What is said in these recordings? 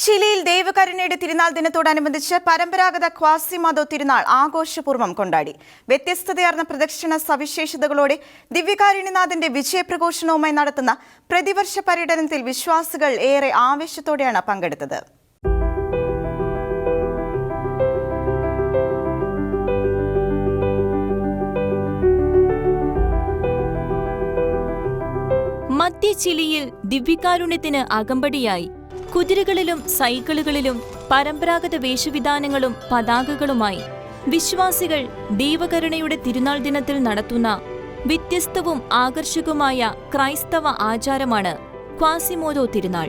ചിലിയിൽ ദൈവകരുണയുടെ തിരുനാൾ ദിനത്തോടനുബന്ധിച്ച് പരമ്പരാഗത ക്വാസിമാദോ തിരുനാൾ ആഘോഷപൂർവ്വം കൊണ്ടാടി. വ്യത്യസ്തതയാർന്ന പ്രദക്ഷിണ സവിശേഷതകളോടെ ദിവ്യകാരുണ്യനാഥന്റെ വിജയപ്രഘോഷണവുമായി നടത്തുന്ന പ്രതിവർഷ പര്യടനത്തിൽ വിശ്വാസികൾ ഏറെ ആവേശത്തോടെയാണ് പങ്കെടുത്തത്. മധ്യ ചിലിയിൽ ദിവ്യകാരുണ്യത്തിന് അകമ്പടിയായി കുതിരകളിലും സൈക്കിളുകളിലും പരമ്പരാഗത വേഷവിധാനങ്ങളും പതാകകളുമായി വിശ്വാസികൾ ദൈവകരുണയുടെ തിരുനാൾ ദിനത്തിൽ നടത്തുന്ന വ്യത്യസ്തവും ആകർഷകവുമായ ക്രൈസ്തവ ആചാരമാണ് ക്വാസിമോദോ തിരുനാൾ.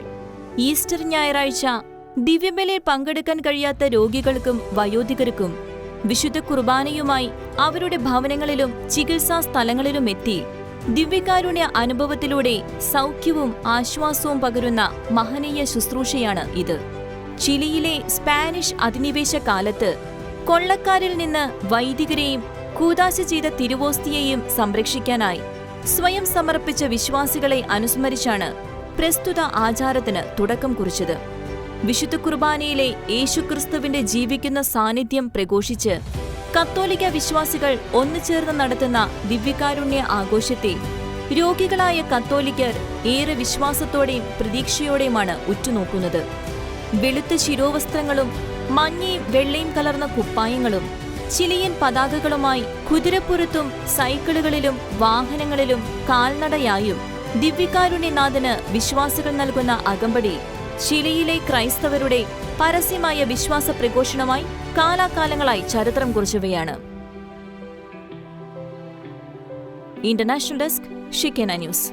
ഈസ്റ്റർ ഞായറാഴ്ച ദിവ്യബലിയിൽ പങ്കെടുക്കാൻ കഴിയാത്ത രോഗികൾക്കും വയോധികർക്കും വിശുദ്ധ കുർബാനയുമായി അവരുടെ ഭവനങ്ങളിലും ചികിത്സാ സ്ഥലങ്ങളിലും എത്തി ദിവ്യകാരുണ്യ അനുഭവത്തിലൂടെ സൗഖ്യവും ആശ്വാസവും പകരുന്ന മഹനീയ ശുശ്രൂഷയാണ് ഇത്. ചിലിയിലെ സ്പാനിഷ് അധിനിവേശ കാലത്ത് കൊള്ളക്കാരിൽ നിന്ന് വൈദികരെയും കൂദാശ ചെയ്ത തിരുവോസ്തിയെയും സംരക്ഷിക്കാനായി സ്വയം സമർപ്പിച്ച വിശ്വാസികളെ അനുസ്മരിച്ചാണ് പ്രസ്തുത ആചാരത്തിന് തുടക്കം കുറിച്ചത്. വിശുദ്ധ കുർബാനയിലെ യേശുക്രിസ്തുവിന്റെ ജീവിക്കുന്ന സാന്നിധ്യം പ്രഘോഷിച്ച് കത്തോലിക്ക വിശ്വാസികൾ ഒന്നുചേർന്ന് നടത്തുന്ന ദിവ്യകാരുണ്യ ആഘോഷത്തെ രോഗികളായ കത്തോലിക്കർ ഏറെ വിശ്വാസത്തോടെയും പ്രതീക്ഷയോടെയുമാണ് ഉറ്റുനോക്കുന്നത്. വെളുത്ത ശിരോവസ്ത്രങ്ങളും മഞ്ഞയും വെള്ളയും കലർന്ന കുപ്പായങ്ങളും ചിലിയൻ പതാകകളുമായി കുതിരപ്പുറത്തും സൈക്കിളുകളിലും വാഹനങ്ങളിലും കാൽനടയായും ദിവ്യകാരുണ്യനാഥന് വിശ്വാസികൾ നൽകുന്ന അകമ്പടി ചിലിയിലെ ക്രൈസ്തവരുടെ പരസ്യമായ വിശ്വാസ പ്രഘോഷണമായി കാലാകാലങ്ങളായി ചരിത്രം കുറിച്ചവയാണ്. ഇന്റർനാഷണൽ ഡെസ്ക്, ഷിക്കേന ന്യൂസ്.